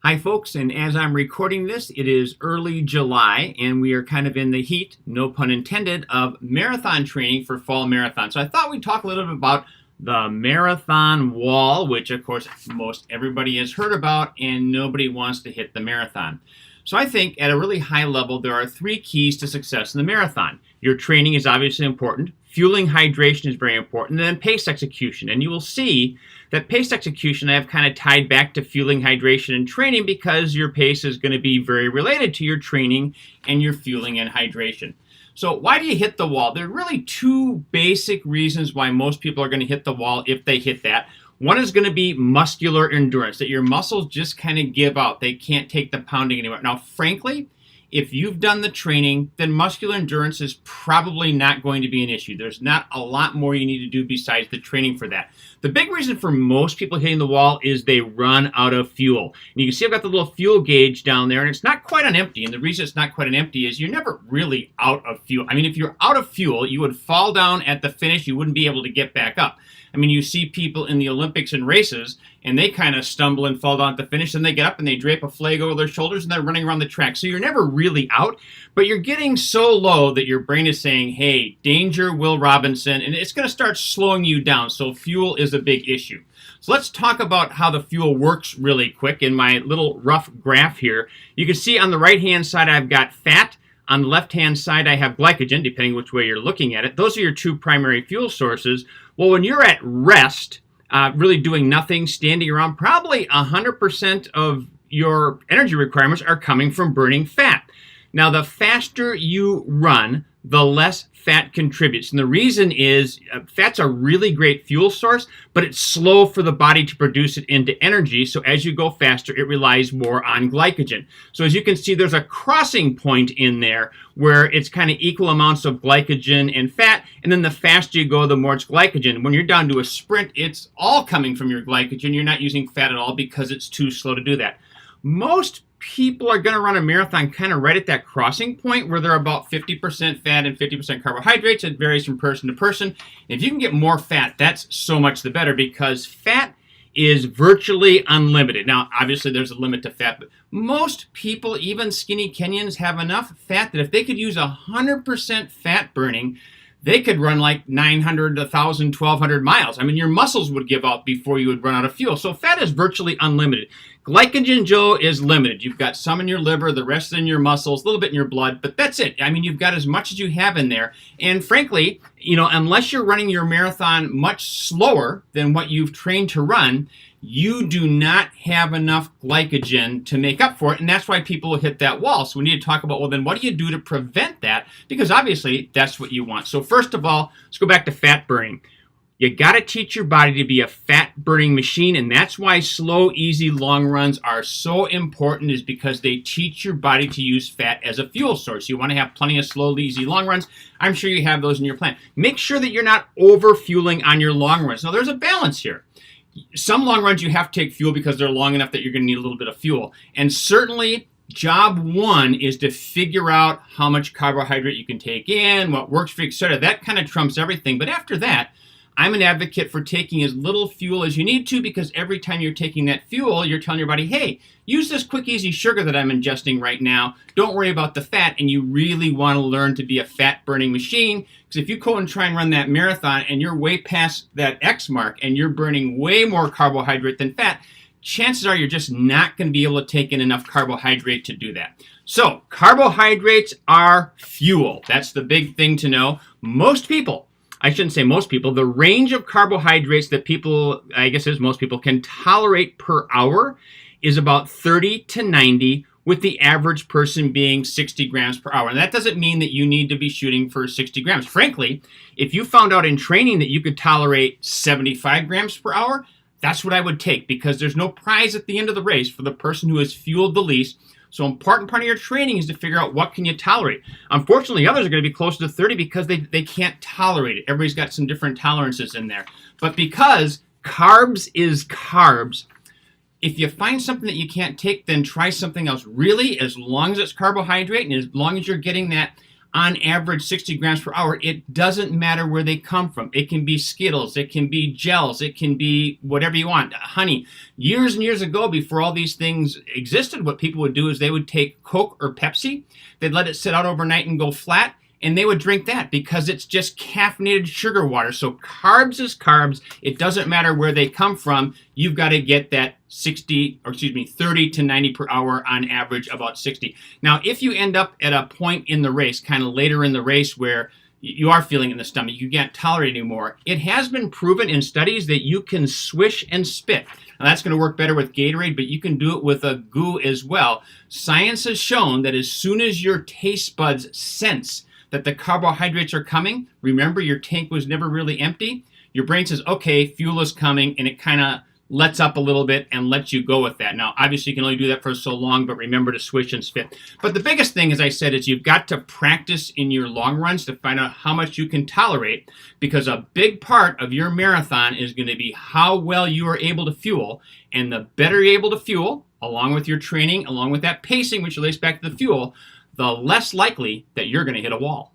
Hi folks, and as I'm recording this, it is early July and we are kind of in the heat, no pun intended, of marathon training for fall marathon. So I thought we'd talk a little bit about the marathon wall, which of course most everybody has heard about and nobody wants to hit the marathon. So I think at a really high level, there are three keys to success in the marathon. Your training is obviously important. Fueling hydration is very important, and then pace execution. And you will see that pace execution I have kind of tied back to fueling hydration and training because your pace is going to be very related to your training and your fueling and hydration. So why do you hit the wall? There are really two basic reasons why most people are going to hit the wall if they hit that. One is going to be muscular endurance, that your muscles just kind of give out. They can't take the pounding anymore. Now, frankly, if you've done the training, then muscular endurance is probably not going to be an issue. There's not a lot more you need to do besides the training for that. The big reason for most people hitting the wall is they run out of fuel. And you can see I've got the little fuel gauge down there, and it's not quite on empty. And the reason it's not quite on empty is you're never really out of fuel. I mean, if you're out of fuel, you would fall down at the finish. You wouldn't be able to get back up. I mean, you see people in the Olympics and races, and they kind of stumble and fall down at the finish, and they get up and they drape a flag over their shoulders, and they're running around the track. So you're never really out, but you're getting so low that your brain is saying, hey, danger, Will Robinson, and it's going to start slowing you down. So fuel is a big issue. So let's talk about how the fuel works really quick. In my little rough graph here, you can see on the right-hand side I've got fat. On the left-hand side, I have glycogen, depending which way you're looking at it. Those are your two primary fuel sources. Well, when you're at rest, really doing nothing, standing around, probably 100% of your energy requirements are coming from burning fat. Now, the faster you run, the less fat contributes. And the reason is fat's a really great fuel source, but it's slow for the body to produce it into energy. So as you go faster, it relies more on glycogen. So as you can see, there's a crossing point in there where it's kind of equal amounts of glycogen and fat. And then the faster you go, the more it's glycogen. When you're down to a sprint, it's all coming from your glycogen. You're not using fat at all because it's too slow to do that. Most people are going to run a marathon kind of right at that crossing point where they're about 50% fat and 50% carbohydrates. It varies from person to person. If you can get more fat, that's so much the better because fat is virtually unlimited. Now, obviously, there's a limit to fat, but most people, even skinny Kenyans, have enough fat that if they could use 100% fat burning, they could run like 900, 1,000, 1,200 miles. I mean, your muscles would give out before you would run out of fuel. So fat is virtually unlimited. Glycogen, Joe, is limited. You've got some in your liver, the rest in your muscles, a little bit in your blood, but that's it. I mean, you've got as much as you have in there. And frankly, unless you're running your marathon much slower than what you've trained to run, you do not have enough glycogen to make up for it, and that's why people will hit that wall. So we need to talk about, well, then what do you do to prevent that? Because obviously, that's what you want. So first of all, let's go back to fat burning. You got to teach your body to be a fat-burning machine, and that's why slow, easy, long runs are so important, is because they teach your body to use fat as a fuel source. You want to have plenty of slow, easy, long runs. I'm sure you have those in your plan. Make sure that you're not over-fueling on your long runs. Now, there's a balance here. Some long runs you have to take fuel because they're long enough that you're going to need a little bit of fuel. And certainly, job one is to figure out how much carbohydrate you can take in, what works for you, etc. That kind of trumps everything. But after that, I'm an advocate for taking as little fuel as you need to, because every time you're taking that fuel, you're telling your body, hey, use this quick, easy sugar that I'm ingesting right now. Don't worry about the fat. And you really want to learn to be a fat-burning machine, because if you go and try and run that marathon and you're way past that X mark and you're burning way more carbohydrate than fat, chances are you're just not going to be able to take in enough carbohydrate to do that. So carbohydrates are fuel. That's the big thing to know. Most people, I shouldn't say most people, the range of carbohydrates that people, I guess is most people, can tolerate per hour is about 30 to 90, with the average person being 60 grams per hour. And that doesn't mean that you need to be shooting for 60 grams. Frankly, if you found out in training that you could tolerate 75 grams per hour, that's what I would take, because there's no prize at the end of the race for the person who has fueled the least. So important part of your training is to figure out what can you tolerate. Unfortunately, others are going to be closer to 30 because they can't tolerate it. Everybody's got some different tolerances in there. But because carbs is carbs, if you find something that you can't take, then try something else. Really, as long as it's carbohydrate and as long as you're getting that on average 60 grams per hour. It doesn't matter where they come from. It can be Skittles, it can be gels, it can be whatever you want, honey. Years and years ago, before all these things existed, what people would do is they would take Coke or Pepsi, they'd let it sit out overnight and go flat, and they would drink that because it's just caffeinated sugar water. So carbs is carbs. It doesn't matter where they come from. You've got to get that 30 to 90 per hour, on average about 60. Now, if you end up at a point in the race, kind of later in the race, where you are feeling it in the stomach, you can't tolerate it anymore, it has been proven in studies that you can swish and spit. Now, that's going to work better with Gatorade, but you can do it with a goo as well. Science has shown that as soon as your taste buds sense that the carbohydrates are coming, remember your tank was never really empty, your brain says, okay, fuel is coming, and it kind of lets up a little bit and lets you go with that. Now, obviously, you can only do that for so long, but remember to swish and spit. But the biggest thing, as I said, is you've got to practice in your long runs to find out how much you can tolerate, because a big part of your marathon is going to be how well you are able to fuel. And the better you're able to fuel, along with your training, along with that pacing, which relates back to the fuel, the less likely that you're going to hit a wall.